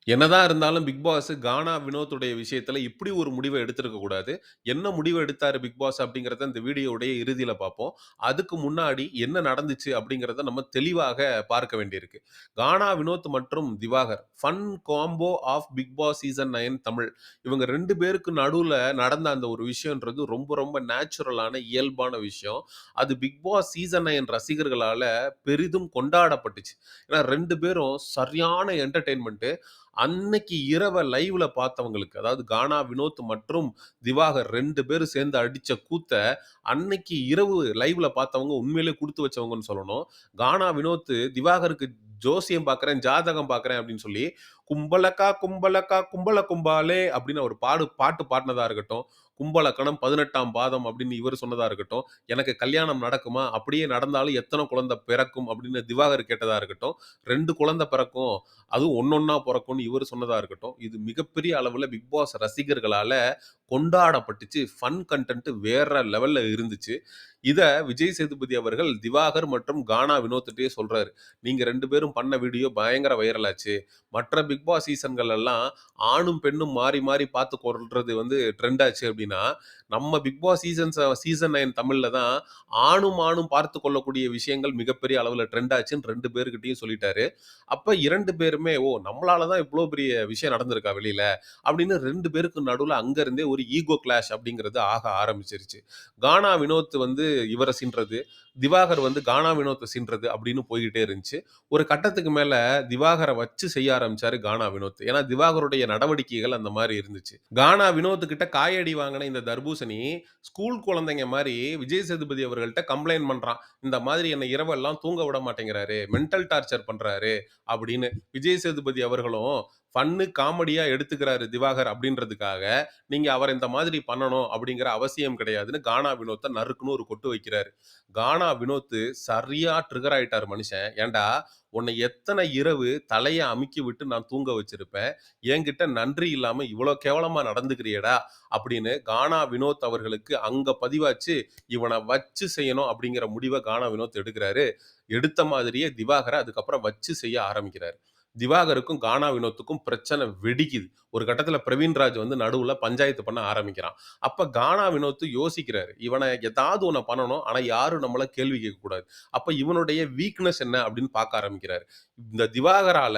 என்னதான் இருந்தாலும் big pass கானா வினோத்துடைய விஷயத்துல இப்படி ஒரு முடிவ எடுத்திருக்க கூடாது. என்ன முடிவு எடுத்தாரு பிக் பாஸ் அப்படிங்கிறத இந்த வீடியோவுடைய இறுதியில பார்ப்போம். அதுக்கு முன்னாடி என்ன நடந்துச்சு அப்படிங்கிறத நம்ம தெளிவாக பார்க்க வேண்டியிருக்கு. கானா வினோத் மற்றும் Diwakar fun combo of Bigg Boss season 9 Tamil. இவங்க 2 பேருக்கு நடுவுல நடந்த அந்த ஒரு விஷயம்ன்றது ரொம்ப ரொம்ப நேச்சுரலான இயல்பான விஷயம். அது பிக் பாஸ் சீசன் 9 ரசிகர்களால பெரிதும் கொண்டாடப்பட்டுச்சு. ஏன்னா 2 பேரும் சரியான என்டர்டெயின்மென்ட். அன்னைக்கு இரவ லைவ்ல பார்த்தவங்களுக்கு, அதாவது கானா வினோத் மற்றும் திவாகர் 2 பேரும் சேர்ந்து அடிச்ச கூத்த, அன்னைக்கு இரவு லைவ்ல பார்த்தவங்க உண்மையிலேயே குடுத்து வச்சவங்கன்னு சொல்லணும். கானா வினோத் திவாகருக்கு ஜோசியம் பார்க்கிறேன், ஜாதகம் பார்க்கிறேன் அப்படின்னு சொல்லி, "கும்பலக்கா கும்பலக்கா கும்பல கும்பாலே" அப்படின்னு ஒரு பாட்டு பாடுனதா இருக்கட்டும், "கும்பலக்கணம் 18ஆம் பாதம்" அப்படின்னு இவரு சொன்னதா இருக்கட்டும், "எனக்கு கல்யாணம் நடக்குமா? அப்படியே நடந்தாலும் எத்தன குழந்தை பிறக்கும்?" அப்படின்னு திவாகர் கேட்டதா இருக்கட்டும், 2 குழந்தை பிறக்கும். அதுவும் ஒண்ணொண்ணா பொறக்கும்னு இவரு சொன்னதா இருக்கட்டும், இது மிகப்பெரிய அளவுல பிக் பாஸ் ரசிகர்களால கொண்டாடப்பட்டுச்சு. ஃபன் கன்டென்ட் வேற லெவல்ல இருந்துச்சு. இத விஜய் சேதுபதி அவர்கள் திவாகர் மற்றும் கானா வினோத்துட்டயே சொல்றாரு. "நீங்க 2 பேரும் பண்ண வீடியோ பயங்கர வைரல் ஆச்சு. மற்ற பிக் பாஸ் சீசன்கள் எல்லாம் ஆணும், பெண்ணும் மாறி மாறி பார்த்து கொல்றது வந்து ட்ரெண்ட் ஆச்சு அப்டின்னா, நம்ம பிக் பாஸ் சீசன் 9 தமிழ்ல தான் ஆணும், ஆணும் பார்த்துக் கொள்ளக்கூடிய விஷயங்கள் மிகப்பெரிய அளவுல ட்ரெண்ட் ஆச்சுன்னு 2 பேர்கிட்டயும் சொல்லிட்டாரு. அப்ப 2 பேருமே, "ஓ! நம்மளால தான் இவ்ளோ பெரிய விஷயம் நடந்திருக்கா வெளியில?" அப்படின்னு 2 பேருக்கு நடுவுல அங்க இருந்தே ஒரு ஈகோ கிளாஷ் அப்படிங்கிறது ஆக ஆரம்பிச்சிருச்சு. கானா வினோத் வந்து இவர சீண்டுறது, திவாகர் வந்து கானா வினோத்த சீண்டுறது அப்படின்னு போய்க்கிட்டே இருந்துச்சு. ஒரு கட்டத்துக்கு மேல திவாகர வச்சு செய்ய ஆரம்பிச்சாரு கானா வினோத். ஏன்னா திவாகருடைய நடவடிக்கைகள் அந்த மாரி இருந்துச்சு. கானா வினோத் கிட்ட காயடி வாங்குன இந்த தர்பூசணி, ஸ்கூல் குழந்தைங்க மாரி விஜய் சேதுபதி அவர்கள்ட்ட கம்ப்ளைண்ட் பண்றான். இந்த மாதிரி என்ன இரவெல்லாம் தூங்க விட மாட்டேங்கிறாரு. மென்டல் டார்ச்சர் பண்றாரு அப்படின்னு. விஜய் சேதுபதி அவர்களும் ஃபன்னு, காமெடியா எடுத்துக்கிறாரு திவாகர் அப்படின்றதுக்காக, நீங்க அவர இந்த மாதிரி பண்ணணும் அப்படிங்கிற அவசியம் கிடையாதுன்னு கானா வினோத்த நறுக்குன்னு ஒரு கொட்டு வைக்கிறாரு. கானா வினோத் சரியா ட்ரிகர் ஆயிட்டாரு மனுஷன். ஏன்டா, உன்னை எத்தன இரவு தலைய அமுக்கி விட்டு நான் தூங்க வச்சிருப்பேன். என்கிட்ட நன்றி இல்லாம இவ்வளோ கேவலமா நடந்துக்கிறியேடா! அப்படின்னு கானா வினோத் அவர்களுக்கு அங்க பதிவாச்சு. இவன வச்சு செய்யணும் அப்படிங்கிற முடிவ கானா வினோத் எடுக்குறாரு. எடுத்த மாதிரியே திவாகர அதுக்கப்புறம் வச்சு செய்ய ஆரம்பிக்கிறாரு. திவாகருக்கும், கானா வினோத்துக்கும் பிரச்சனை வெடிக்குது. ஒரு கட்டத்தில பிரவீன்ராஜ் வந்து நடுவுல பஞ்சாயத்து பண்ண ஆரம்பிக்கிறான். அப்ப கானா வினோத் யோசிக்கிறாரு. இவன ஏதாவது ஒண்ண பண்ணணும். ஆனா யாரும் நம்மள கேள்வி கேட்கக்கூடாது. அப்ப இவனுடைய வீக்னஸ் என்ன அப்படின்னு பார்க்க ஆரம்பிக்கிறாரு. இந்த திவாகரால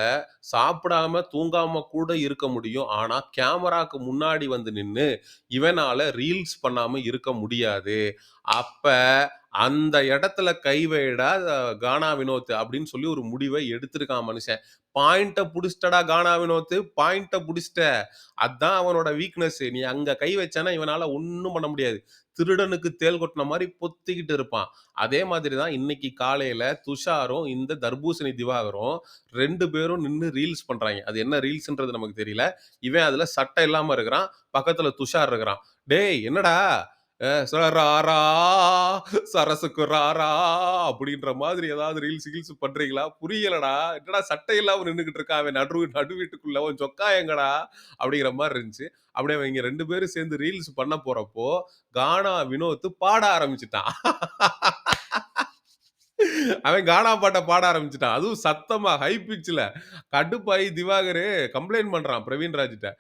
சாப்பிடாம, தூங்காம கூட இருக்க முடியும். ஆனா கேமராக்கு முன்னாடி வந்து நின்னு, இவனால ரீல்ஸ் பண்ணாம இருக்க முடியாது. அப்ப அந்த இடத்துல கை வைடா கானா வினோத் அப்படின்னு சொல்லி ஒரு முடிவை எடுத்திருக்கான் மனுஷன். பாயிண்ட்ட புடிச்சிட்டடா கானா வினோத், பாயிண்ட்ட புடிச்சிட்ட. அதான் அவனோட வீக்னஸ். நீ அங்க கை வச்சேன்னா இவனால ஒண்ணும் பண்ண முடியாது. திருடனுக்கு தேள் கொட்டுன மாரி பொத்திக்கிட்டு இருப்பான். அதே மாதிரி தான் இன்னைக்கு காலையில துஷாரும், இந்த தர்பூசணி திவாகரும் 2 பேரும் நின்னு ரீல்ஸ் பண்றாய்ங்க. அது என்ன ரீல்ஸ்ன்றது நமக்கு தெரியல. இவன் அதுல சட்டை இல்லாம இருக்கிறான். பக்கத்துல துஷார் இருக்கிறான். "டேய் என்னடா சராரா சரசுக்கு ராரா அப்படின்ற மாதிரி ஏதாவது ரீல்ஸ் கீல்ஸ் பண்றீங்களா? புரியலடா. என்னடா சட்டை இல்லாம நின்னுகிட்டு இருக்கான் அவன் நடு வீட்டுக்குள்ள. உன் சொக்கா எங்கடா? அப்படிங்கிற மாரி இருந்துச்சு. அப்படியே அவைங்க 2 பேரும் சேர்ந்து ரீல்ஸ் பண்ண போறப்போ, கானா வினோத் பாட ஆரம்பிச்சுட்டான். அவன் கானா பாட்ட பாட ஆரம்பிச்சுட்டான். அதுவும் சத்தமா ஹை பிட்ச்ல. கடுப்பாயி திவாகரு கம்ப்ளைண்ட் பண்றான் பிரவீன்ராஜ்ட்ட.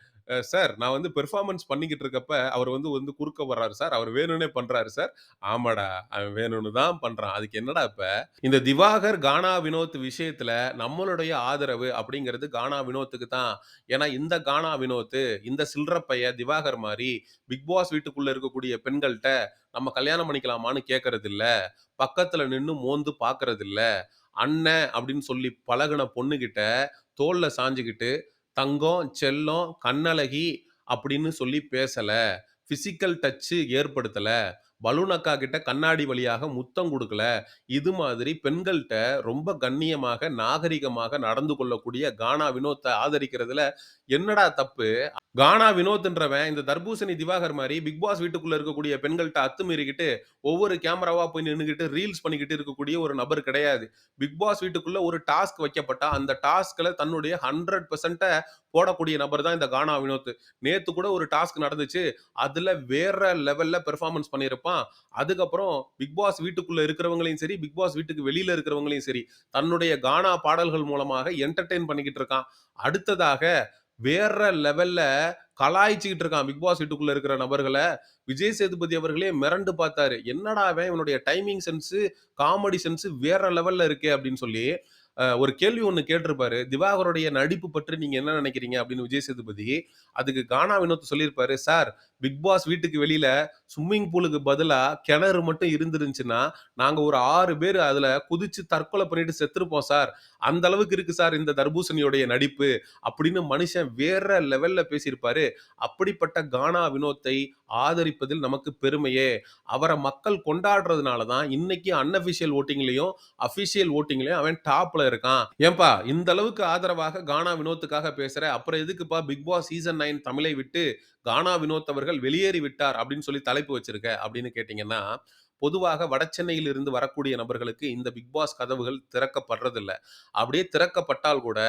சார் நான் வந்து பெர்ஃபார்மன்ஸ் பண்ணிக்கிட்டு இருக்கப்ப, அவர் வந்து வந்து குறுக்க வர்றாரு சார். அவர் வேணும்னே பண்றாரு சார். ஆமாடா, அவன் வேணும்னு தான் பண்றான். அதுக்கு என்னடா இப்ப? இந்த திவாகர், கானா வினோத் விஷயத்துல நம்மளுடைய ஆதரவு அப்படிங்கிறது கானா வினோத்துக்கு தான். ஏன்னா இந்த கானா வினோத், இந்த சில்ற பைய திவாகர் மாரி, பிக் பாஸ் வீட்டுக்குள்ள இருக்கக்கூடிய பெண்கள்ட்ட நம்ம கல்யாணம் பண்ணிக்கலாமான்னு கேட்கறதில்ல. பக்கத்துல நின்னு மோந்து பார்க்கறதில்ல. அண்ணன் அப்படின்னு சொல்லி பழகுன பொண்ணுகிட்ட தோள்ல சாஞ்சுகிட்டு, தங்கம், செல்லம், கண்ணழகி அப்படின்னு சொல்லி பேசல. Physical touch ஏற்படுத்தல. பலூன் அக்கா கிட்ட கண்ணாடி வழியாக முத்தம் குடுக்கல. இது மாதிரி பெண்கள்ட்ட ரொம்ப கண்ணியமாக, நாகரிகமாக நடந்து கொள்ளக்கூடிய கானா வினோத்த ஆதரிக்கிறதுல என்னடா தப்பு? கானா வினோத்ன்றவன் இந்த தர்பூசணி திவாகர் மாரி பிக் பாஸ் வீட்டுக்குள்ள இருக்கக்கூடிய பெண்கள்ட்ட அத்துமீறிக்கிட்டு, ஒவ்வொரு கேமராவா போய் நின்னுகிட்டு ரீல்ஸ் பண்ணிக்கிட்டு இருக்கக்கூடிய ஒரு நபர் கிடையாது. பிக் பாஸ் வீட்டுக்குள்ள ஒரு டாஸ்க் வைக்கப்பட்டா, அந்த டாஸ்க்ல தன்னுடைய 100% போடக்கூடிய நபர் தான் இந்த கானா வினோத். நேத்து கூட ஒரு டாஸ்க் நடந்துச்சு. அதுல வேற லெவல்ல பெர்ஃபார்மன்ஸ் பண்ணியிருப்பான். இருப்பான். அதுக்கப்புறம் பிக் பாஸ் வீட்டுக்குள்ள இருக்கிறவங்களையும் சரி, பிக் பாஸ் வீட்டுக்கு வெளியில இருக்கிறவங்களையும் சரி, தன்னுடைய கானா பாடல்கள் மூலமாக என்டர்டெயின் பண்ணிக்கிட்டு இருக்கான். அடுத்ததாக வேற லெவல்ல கலாய்ச்சுக்கிட்டு இருக்கான் பிக் பாஸ் வீட்டுக்குள்ள இருக்கிற நபர்கள. விஜய் சேதுபதி அவர்களே மிரண்டு பார்த்தாரு. என்னடா இவன் இவனுடைய டைமிங் சென்ஸ், காமெடி சென்ஸ் வேற லெவல்ல இருக்கே அப்படின்னு சொல்லி, ஒரு கேள்வி ஒண்ணு கேட்டிருப்பாரு. திவாகருடைய நடிப்பு பற்றி நீங்க என்ன நினைக்கிறீங்க? அப்படின்னு விஜய் சேதுபதி. அதுக்கு கானா வினோத் சொல்லியிருப்பாரு, சார் பிக் பாஸ் வீட்டுக்கு வெளியில ஸ்விம்மிங் பூலுக்கு பதிலா கிணறு மட்டும் இருந்திருந்துச்சுன்னா, நாங்க ஒரு 6 பேரு அதுல குதிச்சு தற்கொலை பண்ணிட்டு செத்துருப்போம் சார். அந்த அளவுக்கு இருக்கு சார் இந்த தர்பூசணியோடைய நடிப்பு. அப்படின்னு மனுஷன் வேற லெவல்ல பேசியிருப்பாரு. அப்படிப்பட்ட கானா வினோத்தை ஆதரிப்பதில் நமக்கு பெருமையே. அவர மக்கள் கொண்டாடுறதுனால தான் இன்னைக்கு அன்அஃபிஷியல் வோட்டிங்லயும், அஃபிஷியல் வோட்டிங்லயும் அவன் டாப்ல இருக்கான். ஏன்பா இந்த அளவுக்கு ஆதரவாக கானா வினோத்துக்காக பேசுற, அப்புறம் எதுக்குப்பா பிக் பாஸ் சீசன் 9 தமிழை விட்டு கானா வினோத் அவர்கள் வெளியேறி விட்டார் அப்படின்னு சொல்லி தலைப்பு வச்சிருக்க அப்படின்னு கேட்டீங்கன்னா, பொதுவாக வடசென்னையில் இருந்து வரக்கூடிய நபர்களுக்கு இந்த பிக் பாஸ் கதவுகள் திறக்கப்படுறதில்ல. அப்படியே திறக்கப்பட்டால் கூட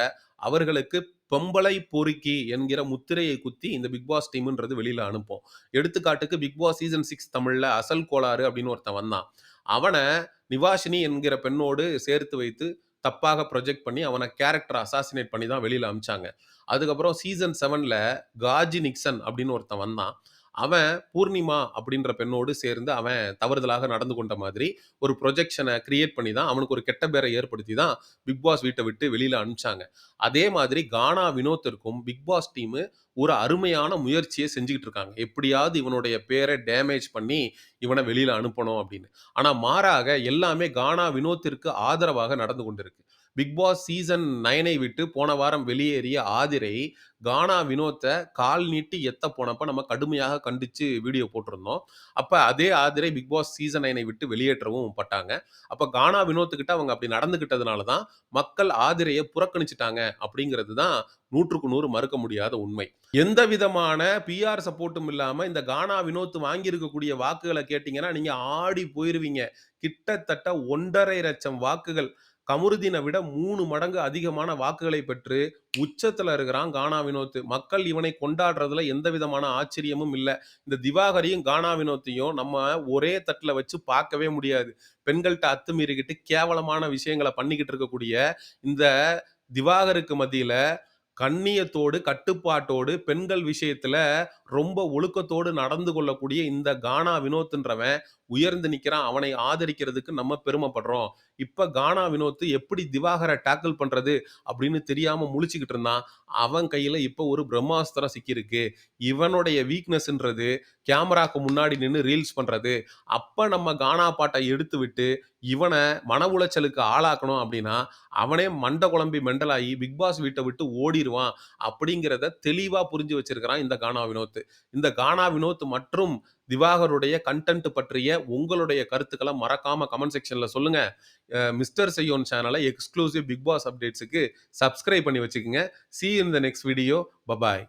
அவர்களுக்கு பொம்பளை பொறுக்கி என்கிற முத்திரையை குத்தி இந்த பிக் பாஸ் டீம்ன்றது வெளியில அனுப்பும். எடுத்துக்காட்டுக்கு பிக் பாஸ் சீசன் 6 தமிழ்ல அசல் கோளாறு அப்படின்னு ஒருத்தன் வந்தான். அவன நிவாஷினி என்கிற பெண்ணோடு சேர்த்து வைத்து தப்பாக ப்ரொஜெக்ட் பண்ணி அவன கேரக்டர் அசாசினேட் பண்ணி தான் வெளியில அனுப்பிச்சாங்க. அதுக்கப்புறம் சீசன் 7ல காஜி நிக்சன் அப்படின்னு ஒருத்தன் வந்தான். அவன் பூர்ணிமா அப்படின்ற பெண்ணோடு சேர்ந்து அவன் தவறுதலாக நடந்து கொண்ட மாதிரி ஒரு ப்ரொஜெக்ஷன கிரியேட் பண்ணி தான் அவனுக்கு ஒரு கெட்ட பேரை ஏற்படுத்தி தான் பிக் பாஸ் வீட்ட விட்டு வெளியில அனுப்பிச்சாங்க. அதே மாதிரி கானா வினோத்திற்கும் பிக் பாஸ் டீமு ஒரு அருமையான முயற்சிய செஞ்சுகிட்டு இருக்காங்க. எப்படியாவது இவனுடைய பேர டேமேஜ் பண்ணி இவன வெளியில அனுப்பணும் அப்படின்னு. ஆனா மாறாக எல்லாமே கானா வினோத்திற்கு ஆதரவாக நடந்து கொண்டிருக்கு. பிக் பாஸ் சீசன் 9ஐ விட்டு போன வாரம் வெளியேறிய ஆதிரை, கானா வினோத்த கால் நீட்டி எத்த போனப்ப நம்ம கடுமையாக கண்டிச்சு வீடியோ போட்டிருந்தோம். அப்ப அதே ஆதிரை பிக் பாஸ் சீசன் 9ஐ விட்டு வெளியேற்றவும் பட்டாங்க. அப்ப கானா வினோத்துக்கிட்ட அவங்க அப்படி நடந்துகிட்டதுனால தான் மக்கள் ஆதிரைய புறக்கணிச்சுட்டாங்க அப்படிங்கிறது தான் 100க்கு 100 மறுக்க முடியாத உண்மை. எந்த விதமான பிஆர் சப்போர்ட்டும் இல்லாம இந்த கானா வினோத் வாங்கியிருக்கக்கூடிய வாக்குகள கேட்டீங்கன்னா, நீங்க ஆடி போயிருவீங்க. கிட்டத்தட்ட 1,50,000 வாக்குகள். கமருதீனை விட 3 மடங்கு அதிகமான வாக்குகளை பெற்று உச்சத்துல இருக்கிறான் கானா வினோத். மக்கள் இவனை கொண்டாடுறதுல எந்த விதமான ஆச்சரியமும் இல்ல. இந்த திவாகரையும் கானா வினோத்தையும் நம்ம ஒரே தட்டுல வச்சு பார்க்கவே முடியாது. பெண்கள்ட்ட அத்துமீறிக்கிட்டு கேவலமான விஷயங்கள பண்ணிக்கிட்டு இருக்கக்கூடிய இந்த திவாகருக்கு மத்தியில கண்ணியத்தோடு, கட்டுப்பாட்டோடு, பெண்கள் விஷயத்துல ரொம்ப ஒழுக்கத்தோடு நடந்து கொள்ளக்கூடிய இந்த கானா வினோத்ன்றவன் உயர்ந்து நிக்கிறான். அவனை ஆதரிக்கிறதுக்கு நம்ம பெருமைப்படுறோம். இப்ப கானா வினோத் எப்படி திவாகர டாக்கிள் பண்றது அப்படின்னு தெரியாம முழிச்சுக்கிட்டு இருந்தான். அவன் கையில இப்ப ஒரு பிரம்மாஸ்திரம் சிக்கியிருக்கு. இவனுடைய வீக்னஸ்ன்றது கேமராக்கு முன்னாடி நின்னு ரீல்ஸ் பண்றது. அப்ப நம்ம கானா பாட்ட எடுத்து விட்டு இவன மன உளைச்சலுக்கு ஆளாக்கணும் அப்படின்னா, அவனே மண்ட குழம்பி மெண்டலாகி பிக் பாஸ் வீட்ட விட்டு ஓடிருவான் அப்படிங்கிறத தெளிவா புரிஞ்சு வச்சிருக்கிறான் இந்த கானா வினோத். இந்த கானா வினோத் மற்றும் திவாகருடைய கன்டென்ட் பற்றிய உங்களுடைய கருத்துக்கள மறக்காம கமெண்ட் செக்ஷன்ல சொல்லுங்க. மிஸ்டர் செய்யோன் சேனல எக்ஸ்க்ளூசிவ் பிக் பாஸ் அப்டேட்ஸ்க்கு சப்ஸ்கிரைப் பண்ணி வச்சுக்கங்க. See you in the next video. Bye bye.